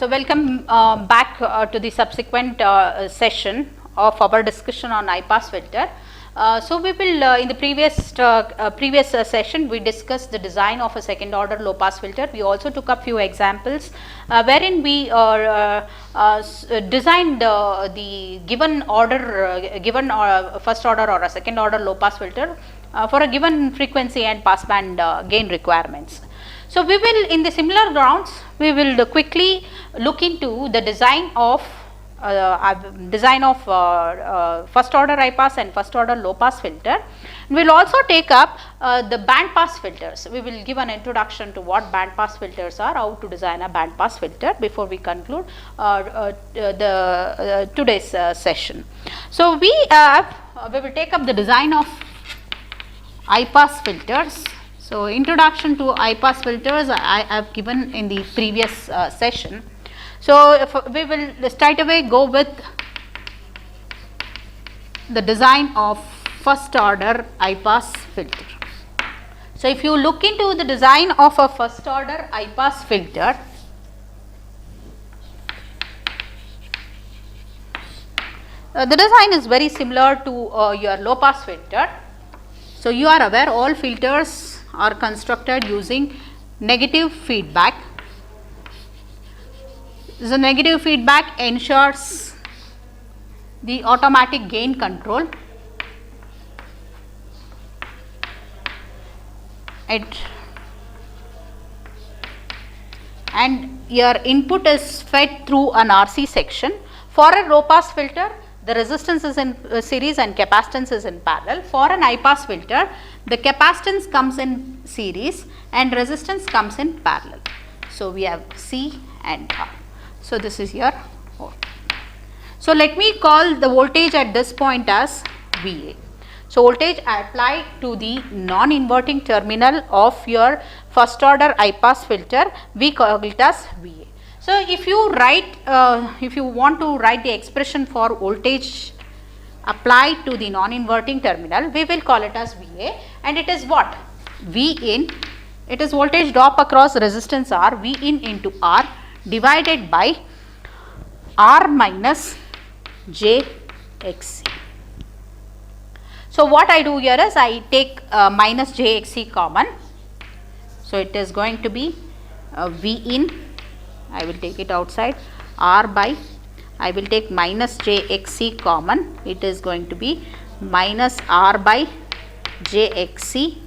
welcome back to the subsequent session of our discussion on high pass filter. So we will in the previous session we discussed the design of a second order low pass filter. We also took up few examples wherein we designed the given order first order or a second order low pass filter for a given frequency and passband gain requirements. So we will, in the similar grounds, we will quickly look into the design of first order high pass and first order low pass filter. We will also take up the band pass filters. We will give an introduction to what band pass filters are, how to design a band pass filter before we conclude today's session. So we will take up the design of high pass filters. So introduction to high pass filters I have given in the previous session. So we will straight away go with the design of first order high pass filter. So if you look into the design of a first order high pass filter, the design is very similar to your low pass filter. So you are aware all filters are constructed using negative feedback. The negative feedback ensures the automatic gain control. And your input is fed through an RC section. For a low pass filter, the resistance is in series and capacitance is in parallel. For an high pass filter, the capacitance comes in series and resistance comes in parallel. So we have C and R. So this is your O. So let me call the voltage at this point as VA. So voltage applied to the non-inverting terminal of your first order high pass filter, we call it as VA. So if you write, if you want to write the expression for voltage applied to the non-inverting terminal, we will call it as VA, and it is what? V in, it is voltage drop across resistance R, V in into R divided by R minus J XC. So what I do here is I take minus J XC common. So it is going to be V in, I will take it outside, R by, I will take minus J XC common, it is going to be minus R by J XC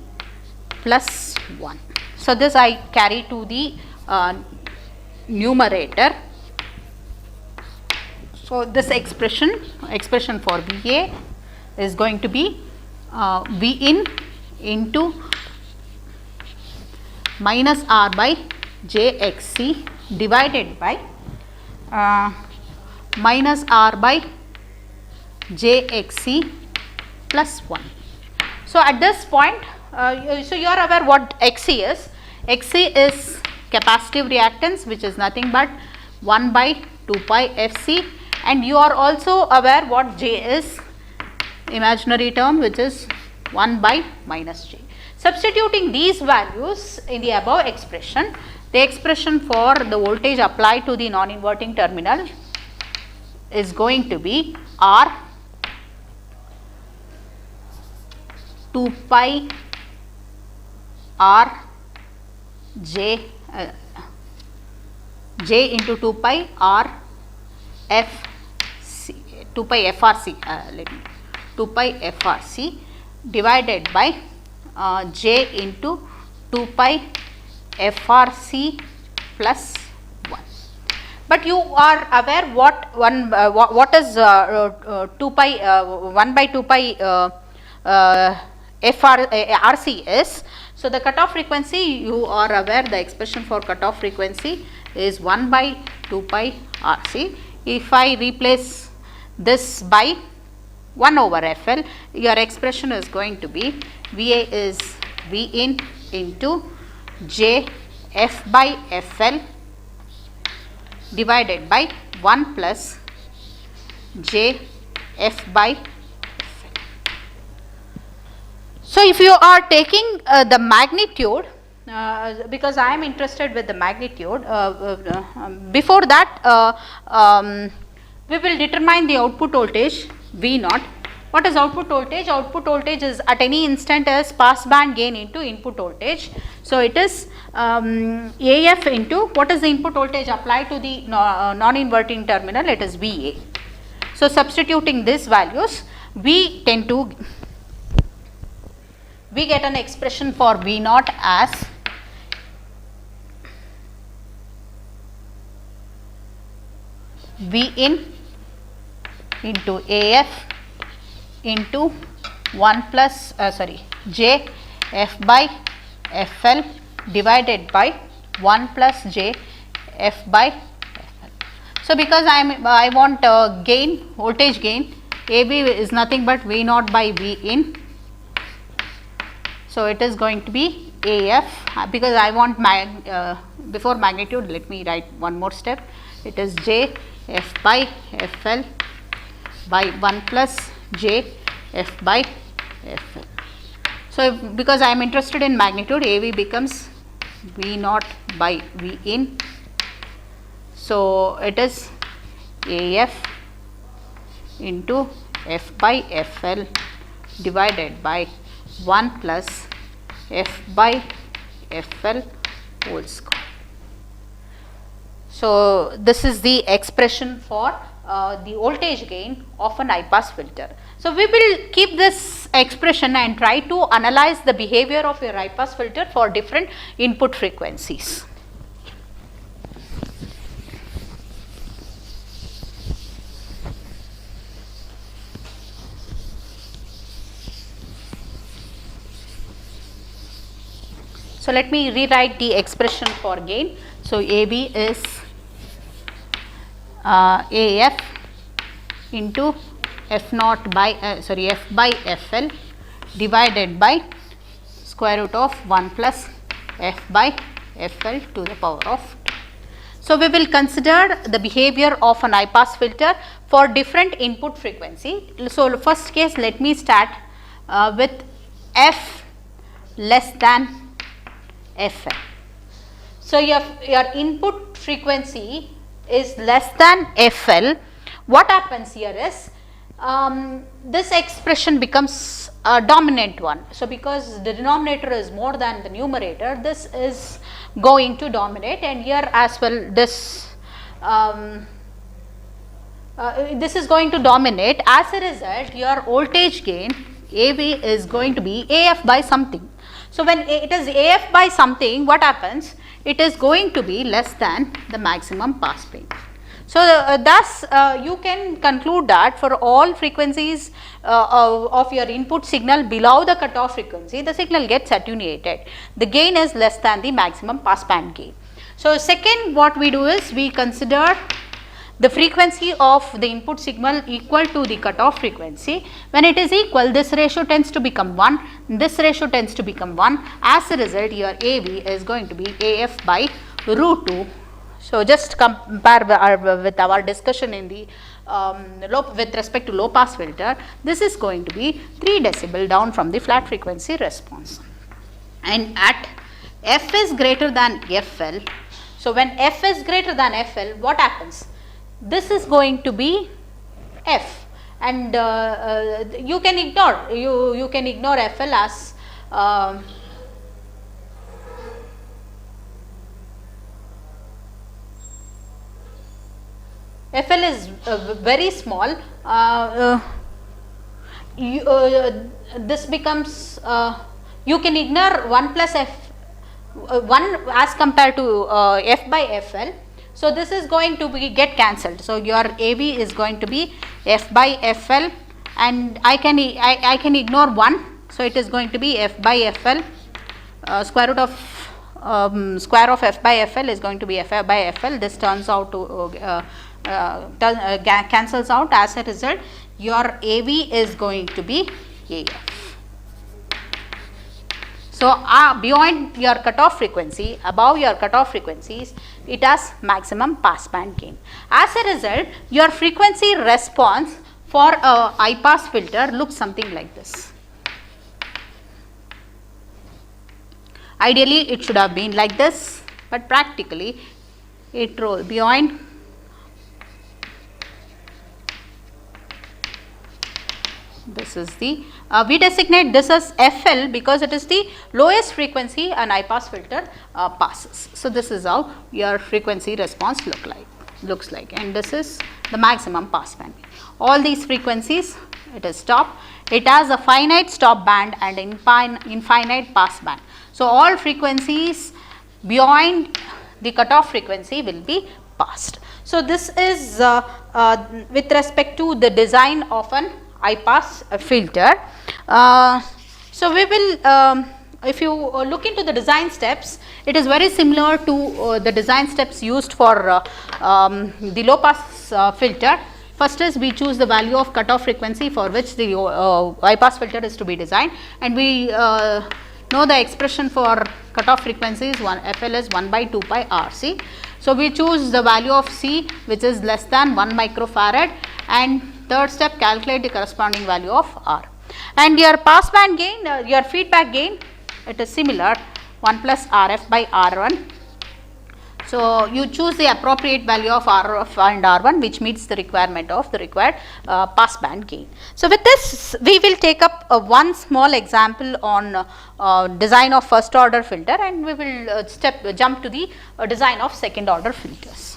plus 1. So this I carry to the numerator. So this expression for VA is going to be V in into minus R by J XC divided by minus R by J XC plus 1. So at this point, so you are aware what XC is. XC is capacitive reactance, which is nothing but 1 by 2 pi FC, and you are also aware what J is, imaginary term, which is 1 by minus J. Substituting these values in the above expression, the expression for the voltage applied to the non-inverting terminal is going to be R 2 pi R J J into 2 pi R F C, 2 pi FRC, 2 pi FRC divided by J into 2 pi FRC plus 1. But you are aware what what is 2 pi 1 by 2 pi RC is. So the cutoff frequency, you are aware the expression for cutoff frequency is 1 by 2 pi RC. If I replace this by 1 over FL, your expression is going to be VA is V in into J F by FL divided by 1 plus J F by FL. So if you are taking the magnitude because I am interested with the magnitude. Before that, we will determine the output voltage V naught. What is output voltage? Output voltage is at any instant is pass band gain into input voltage. So it is AF into what is the input voltage applied to the non-inverting terminal? It is VA. So substituting these values, we get an expression for V naught as V in into AF into 1 plus J F by FL divided by 1 plus J F by FL. So because I want gain, voltage gain, AB is nothing but V naught by V in. So it is going to be AF, because I want before magnitude, let me write one more step. It is J F by FL by 1 plus J F by FL. So because I am interested in magnitude, AV becomes V naught by V in. So it is AF into F by FL divided by 1 plus F by FL whole square. So this is the expression for the voltage gain of an high pass filter. So we will keep this expression and try to analyze the behavior of your high pass filter for different input frequencies. So let me rewrite the expression for gain. So AB is AF into F naught by F by FL divided by square root of 1 plus F by FL to the power of 2. So we will consider the behavior of an high pass filter for different input frequency. So first case, let me start with F less than FL. So your input frequency is less than FL. What happens here is this expression becomes a dominant one. So because the denominator is more than the numerator, this is going to dominate, and here as well this this is going to dominate. As a result, your voltage gain AV is going to be AF by something. So when it is AF by something, what happens? It is going to be less than the maximum pass band. So thus you can conclude that for all frequencies of your input signal below the cutoff frequency, the signal gets attenuated. The gain is less than the maximum pass band gain. So second, what we do is we consider the frequency of the input signal equal to the cutoff frequency. When it is equal, this ratio tends to become 1, this ratio tends to become 1. As a result, your AV is going to be AF by root 2. So just compare with our discussion in the with respect to low pass filter, this is going to be 3 decibel down from the flat frequency response. And at F is greater than FL, so when F is greater than FL, what happens? This is going to be F, and you can ignore FL as FL is very small. This becomes you can ignore 1 plus F 1 as compared to F by FL. So this is going to be get cancelled. So your AV is going to be F by FL, and I can ignore 1. So it is going to be F by FL. Square root of square of F by FL is going to be F by FL. This turns out to cancels out. As a result, your AV is going to be AF. So beyond your cutoff frequency, above your cutoff frequencies, it has maximum pass band gain. As a result, your frequency response for a high pass filter looks something like this. Ideally it should have been like this, but practically it rolls beyond this is the we designate this as FL because it is the lowest frequency an high pass filter passes. So, this is how your frequency response looks like, and this is the maximum pass band. All these frequencies it is stop, it has a finite stop band and infinite pass band. So, all frequencies beyond the cutoff frequency will be passed. So, this is with respect to the design of an high pass filter. So, we will if you look into the design steps, it is very similar to the design steps used for the low pass filter. First is we choose the value of cutoff frequency for which the high pass filter is to be designed, and we know the expression for cutoff frequency is FL is 1 by 2 pi RC. So, we choose the value of C which is less than 1 microfarad, and third step calculate the corresponding value of R. And your pass band gain, your feedback gain, it is similar 1 plus RF by R1. So, you choose the appropriate value of RF and R1 which meets the requirement of the required pass band gain. So, with this we will take up one small example on design of first order filter, and we will jump to the design of second order filters.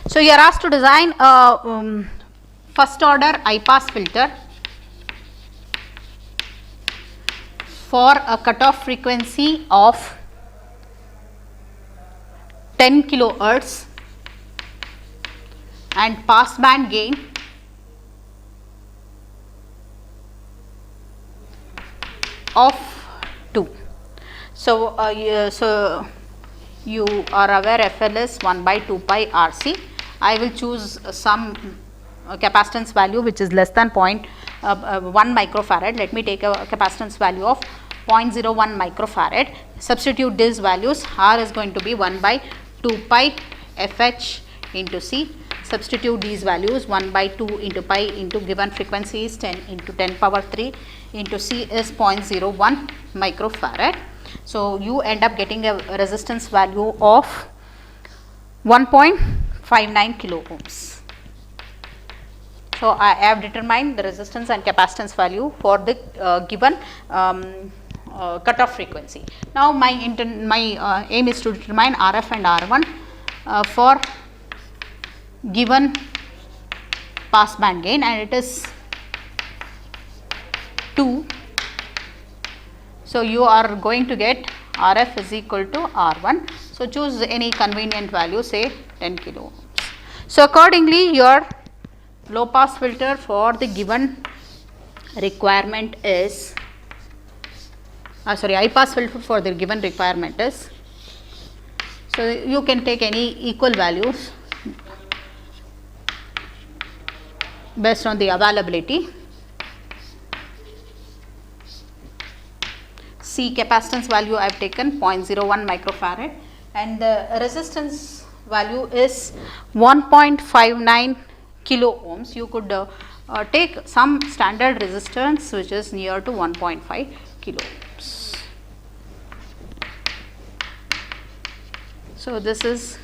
So, you are asked to design a first order high pass filter for a cutoff frequency of 10 kilohertz and pass band gain of 2. So, you are aware FL is 1 by 2 pi RC. I will choose some capacitance value which is less than 1 microfarad. Let me take a capacitance value of 0.01 microfarad. Substitute these values. R is going to be 1 by 2 pi FH into C. Substitute these values 1 by 2 into pi into given frequency is 10 into 10 power 3 into C is 0.01 microfarad. So, you end up getting a resistance value of 1.59 kilo ohms. So, I have determined the resistance and capacitance value for the given cutoff frequency. Now, my aim is to determine RF and R1 for given pass band gain, and it is 2. So, you are going to get RF is equal to R1. So, choose any convenient value, say 10 kilo ohms. So, accordingly your low pass filter for the given requirement is high pass filter for the given requirement is, so you can take any equal values based on the availability. C capacitance value I have taken 0.01 microfarad, and the resistance value is 1.59 kilo ohms. You could take some standard resistance which is near to 1.5 kilo ohms. So, this is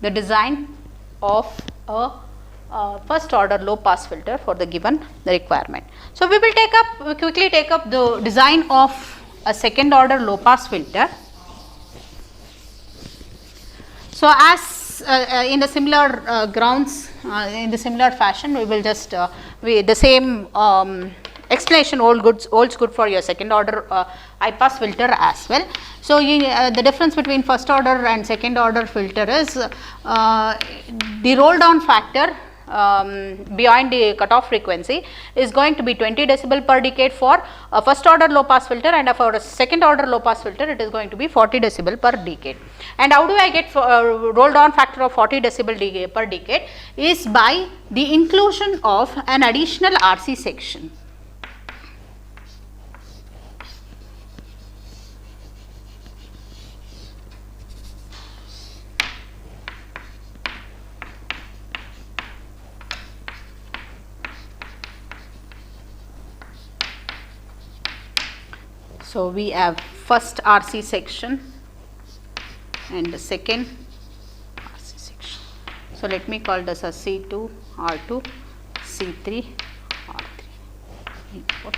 the design of a first order low pass filter for the given requirement. So, we will quickly take up the design of a second order low pass filter. So, as in the similar grounds, in the similar fashion, we will just the same explanation holds good for your second order high pass filter as well. So, the difference between first order and second order filter is the roll down factor beyond the cutoff frequency is going to be 20 decibel per decade for a first order low pass filter, and for a second order low pass filter it is going to be 40 decibel per decade. And how do I get roll down factor of 40 decibel per decade is by the inclusion of an additional RC section. So we have first RC section and the second RC section. So let me call this as C2, R2, C3, R3 input.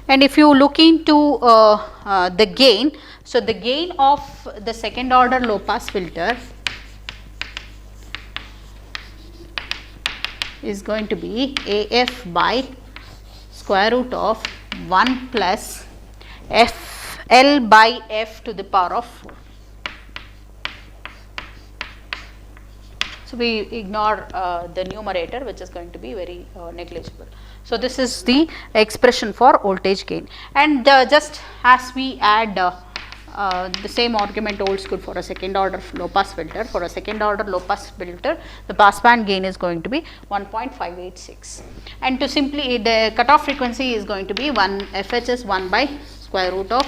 And if you look into the gain, so the gain of the second order low pass filter is going to be AF by square root of 1 plus FL by F to the power of 4. So we ignore the numerator, which is going to be very negligible. So this is the expression for voltage gain, and just as we add the same argument holds good for a second order low pass filter. For a second order low pass filter, the pass band gain is going to be 1.586, and to simply the cutoff frequency is going to be FH is 1 by square root of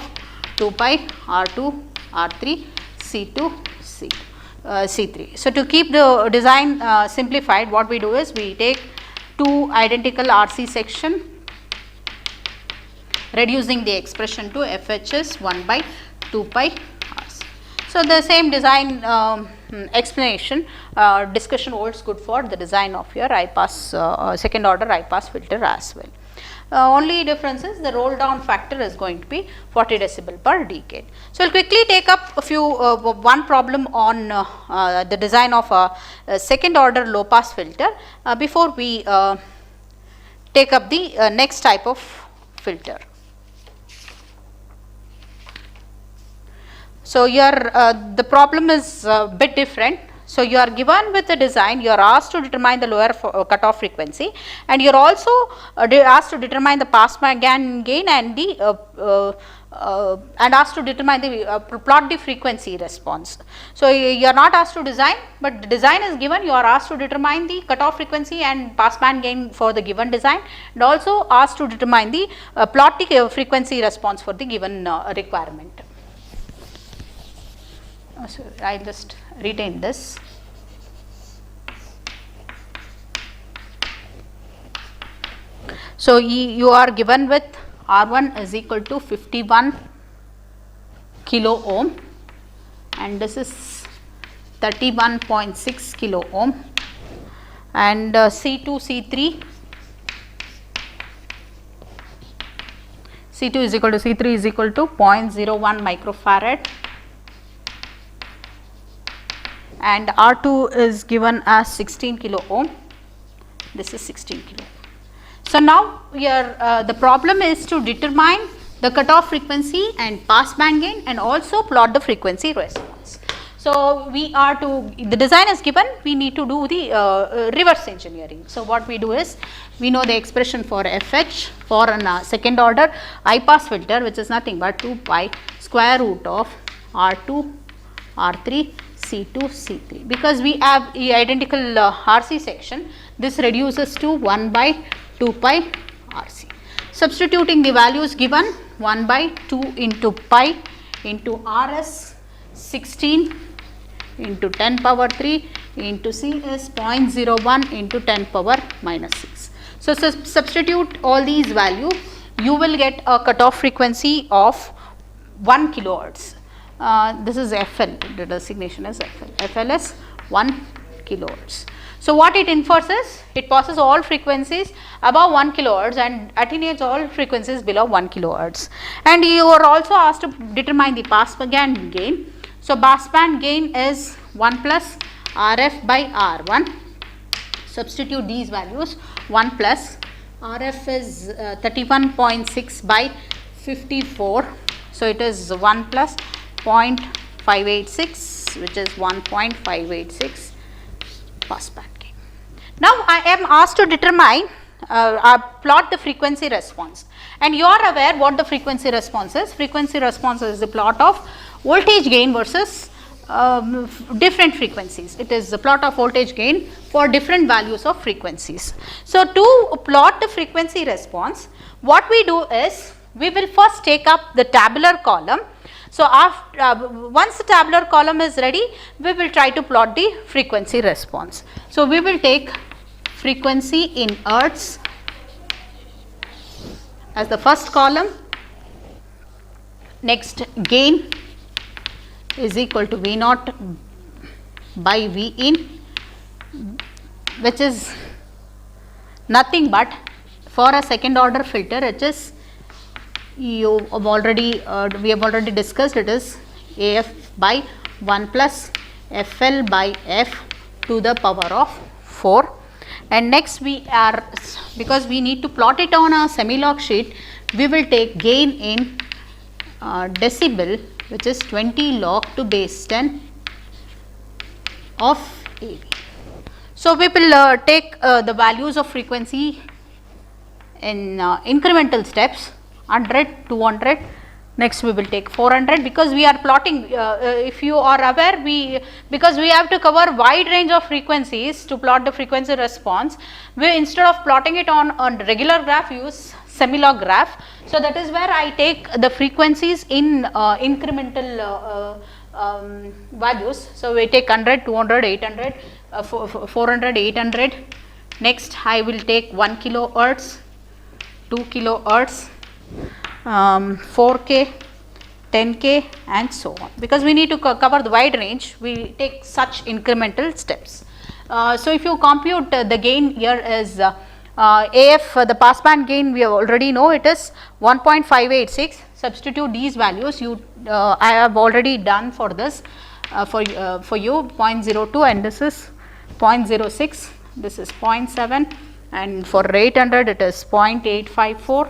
2 pi R2 R3 C2 C3. So to keep the design simplified, what we do is we take two identical RC section, reducing the expression to FH is 1 by 2 pi RC. So the same design explanation discussion holds good for the design of your high pass second order high pass filter as well. Only difference is the roll down factor is going to be 40 decibel per decade. So we'll quickly take up a few one problem on the design of a second order low pass filter before we take up the next type of filter. So your the problem is a bit different. So you are given with the design, you are asked to determine the lower cutoff frequency, and you are also asked to determine the pass band gain and the and asked to determine the plot the frequency response. So you are not asked to design, but the design is given. You are asked to determine the cutoff frequency and pass band gain for the given design, and also asked to determine the plot the frequency response for the given requirement. So I will just retain this. So you are given with R1 is equal to 51 kilo ohm, and this is 31.6 kilo ohm, and C2 is equal to C3 is equal to 0.01 microfarad, and R2 is given as 16 kilo ohm. This is 16 kilo ohm. So now here the problem is to determine the cutoff frequency and pass band gain, and also plot the frequency response. So we are to, the design is given, we need to do the reverse engineering. So what we do is, we know the expression for FH for a second order high pass filter, which is nothing but 2 pi square root of R2 R3 C2 C3. Because we have the identical RC section, this reduces to 1 by 2 pi RC. Substituting the values given, 1 by 2 into pi into RS 16 into 10 power 3 into C is 0.01 into 10 power minus 6. So substitute all these values, you will get a cutoff frequency of 1 kilohertz. This is FL, the designation is FL. FL is 1 kilohertz. So what it infers is, it passes all frequencies above 1 kilohertz and attenuates all frequencies below 1 kilohertz. And you are also asked to determine the pass band gain. So pass band gain is 1 plus RF by R1. Substitute these values, 1 plus RF is 31.6 by 54. So it is 1 plus 0.586, which is 1.586 pass band gain. Now I am asked to determine plot the frequency response, and you are aware what the frequency response is. Frequency response is the plot of voltage gain versus different frequencies. It is the plot of voltage gain for different values of frequencies. So to plot the frequency response, what we do is, we will first take up the tabular column. So after once the tabular column is ready, we will try to plot the frequency response. So we will take frequency in hertz as the first column. Next, gain is equal to V naught by V in, which is nothing but for a second order filter, it is we have already discussed, it is AF by 1 plus FL by F to the power of 4. And next we are, because we need to plot it on a semi-log sheet, we will take gain in decibel, which is 20 log to base 10 of AV. So, we will take the values of frequency in incremental steps, 100, 200, next we will take 400, because we are plotting, if you are aware, because we have to cover wide range of frequencies to plot the frequency response, we instead of plotting it on a regular graph, use semi-log graph. So, that is where I take the frequencies in incremental values. So, we take 100, 200, 800, 400, 800, next I will take 1 kilohertz, 2 kilohertz, 4K, 10K and so on, because we need to cover the wide range, we take such incremental steps. So, if you compute the gain here is AF, the passband gain we already know, it is 1.586, substitute these values, I have already done for this for you 0.02 and this is 0.06, this is 0.7 and for 800 it is 0.854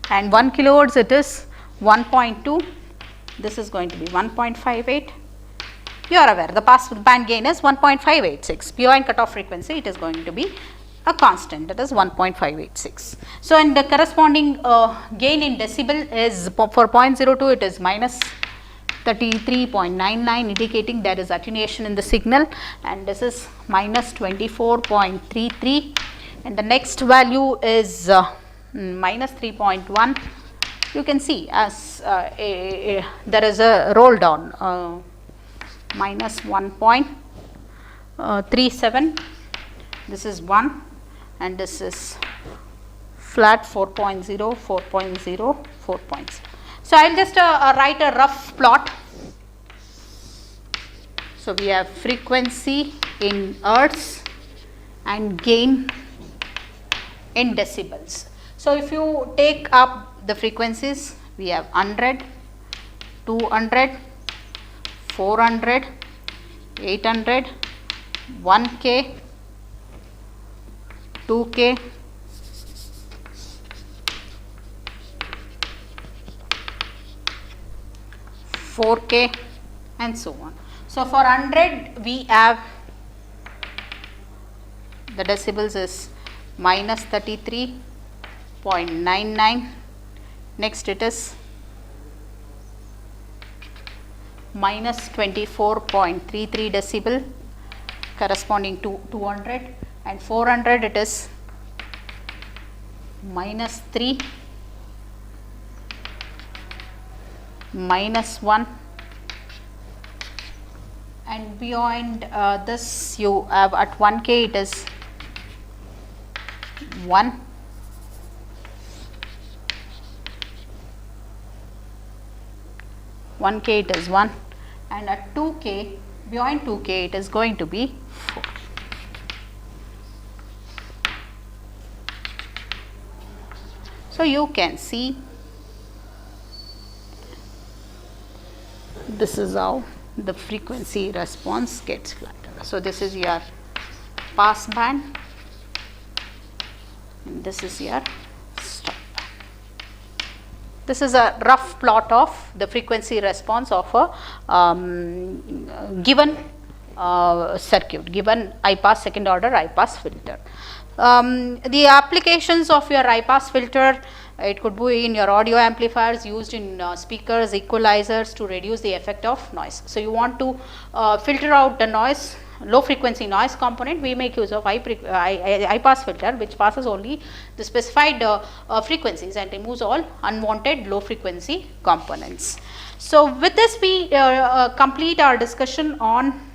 and 1 kilohertz it is 1.2, this is going to be 1.58. You are aware the pass band gain is 1.586, beyond cutoff frequency it is going to be a constant, that is 1.586. So, and the corresponding gain in decibel is for 0.02 it is minus 33.99, indicating there is attenuation in the signal, and this is minus 24.33 and the next value is minus 3.1. You can see as there is a roll down, minus 1.37, this is 1 and this is flat 4.0, 4.0, 4.0. So, I will just write a rough plot. So, we have frequency in hertz and gain in decibels. So, if you take up the frequencies, we have 100, 200, 400, 800, 1K, 2K, 4K and so on. So, for 100 we have the decibels is minus 33.99, next it is minus 24.33 decibel corresponding to 200 and 400 it is minus 3, minus 1 and beyond this you have at 1K it is 1, it is 1 and at 2K, beyond 2K it is going to be 4. So, you can see this is how the frequency response gets flattened. So, this is your pass band and this is your stop band. This is a rough plot of the frequency response of a given circuit, given high pass second order high pass filter. The applications of your high pass filter, it could be in your audio amplifiers, used in speakers, equalizers to reduce the effect of noise. So, you want to filter out the noise, low frequency noise component, we make use of high pass filter which passes only the specified frequencies and removes all unwanted low frequency components. So, with this we complete our discussion on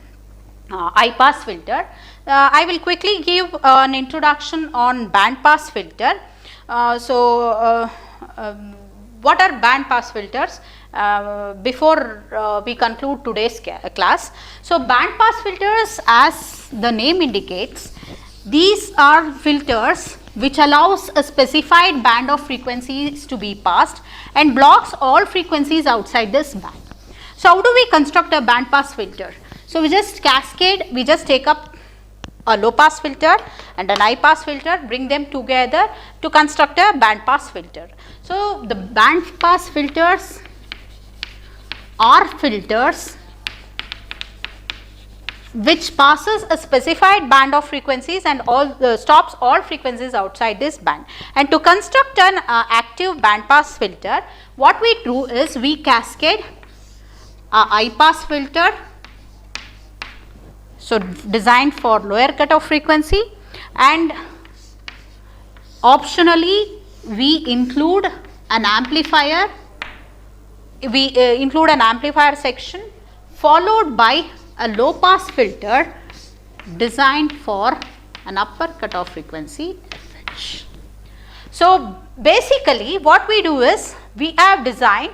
high pass filter. I will quickly give an introduction on band pass filter. What are band pass filters? Before we conclude today's class. So, band pass filters, as the name indicates, these are filters which allows a specified band of frequencies to be passed and blocks all frequencies outside this band. So, how do we construct a band pass filter? So, we just cascade, we just take up a low pass filter and an high pass filter, bring them together to construct a band pass filter. So, the band pass filters are filters which passes a specified band of frequencies and stops all frequencies outside this band. And to construct an active band pass filter, what we do is we cascade a high pass filter, so designed for lower cutoff frequency, and optionally we include an amplifier. We include an amplifier section followed by a low pass filter designed for an upper cutoff frequency FH. So, basically what we do is we have designed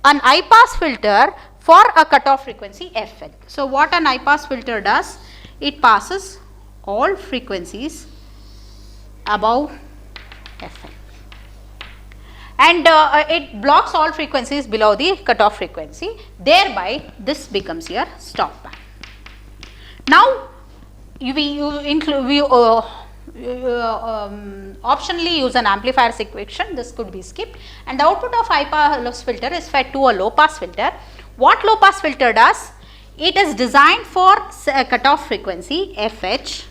an high pass filter for a cutoff frequency FL. So, what an high pass filter does? It passes all frequencies above FL, and it blocks all frequencies below the cutoff frequency, thereby this becomes your stop band. Now, we optionally use an amplifier section, this could be skipped, and the output of high pass filter is fed to a low pass filter. What low pass filter does? It is designed for a cutoff frequency FH.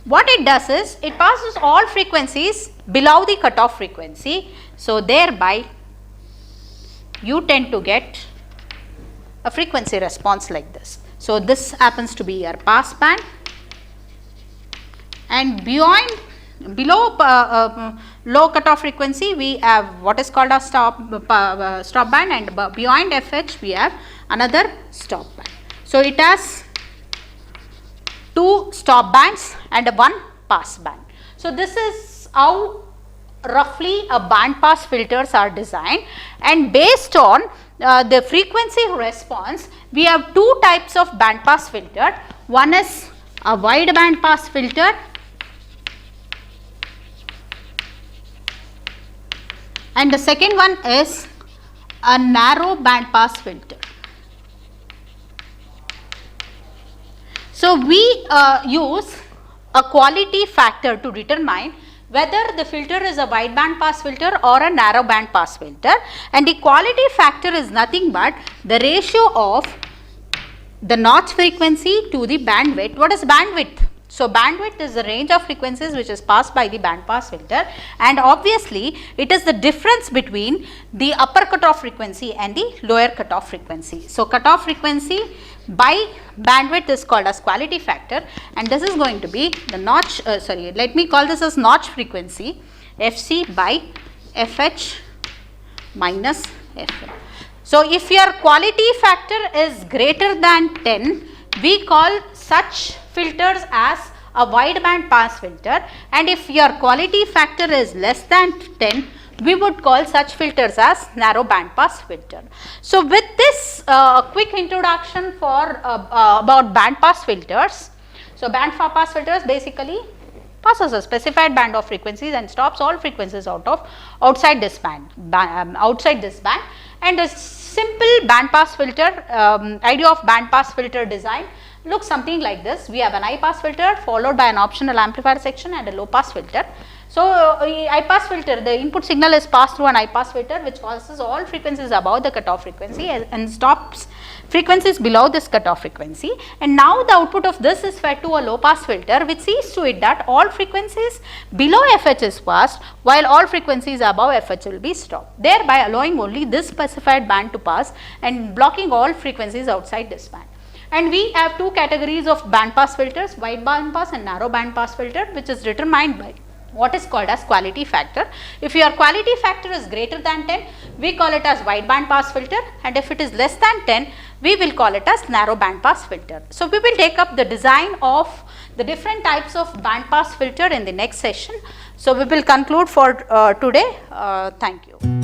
What it does is it passes all frequencies below the cutoff frequency. So, thereby you tend to get a frequency response like this. So, this happens to be your pass band, and below low cutoff frequency we have what is called a stop band, and beyond FH we have another stop band. So, it has two stop bands and one pass band. So, this is how roughly a band pass filters are designed, and based on the frequency response we have two types of band pass filter. One is a wide band pass filter and the second one is a narrow band pass filter. So, we use a quality factor to determine whether the filter is a wide band pass filter or a narrow band pass filter, and the quality factor is nothing but the ratio of the notch frequency to the bandwidth. What is bandwidth? So, bandwidth is the range of frequencies which is passed by the band pass filter, and obviously it is the difference between the upper cutoff frequency and the lower cutoff frequency. So, cutoff frequency by bandwidth is called as quality factor, and this is going to be the notch, let me call this as notch frequency FC by FH minus FL. So, if your quality factor is greater than 10, we call such filters as a wide band pass filter, and if your quality factor is less than 10, we would call such filters as narrow band pass filter. So, with this quick introduction for about band pass filters. So, band pass filters basically passes a specified band of frequencies and stops all frequencies outside this band, and a simple band pass filter, idea of band pass filter design looks something like this. We have an high pass filter followed by an optional amplifier section and a low pass filter. So, high pass filter, the input signal is passed through an high pass filter which passes all frequencies above the cutoff frequency and stops frequencies below this cutoff frequency, and now the output of this is fed to a low pass filter which sees to it that all frequencies below FH is passed while all frequencies above FH will be stopped, thereby allowing only this specified band to pass and blocking all frequencies outside this band. And we have two categories of band pass filters, wide band pass and narrow band pass filter, which is determined by what is called as quality factor. If your quality factor is greater than 10, we call it as wide band pass filter, and if it is less than 10, we will call it as narrow band pass filter. So, we will take up the design of the different types of band pass filter in the next session. So, we will conclude for today. Thank you.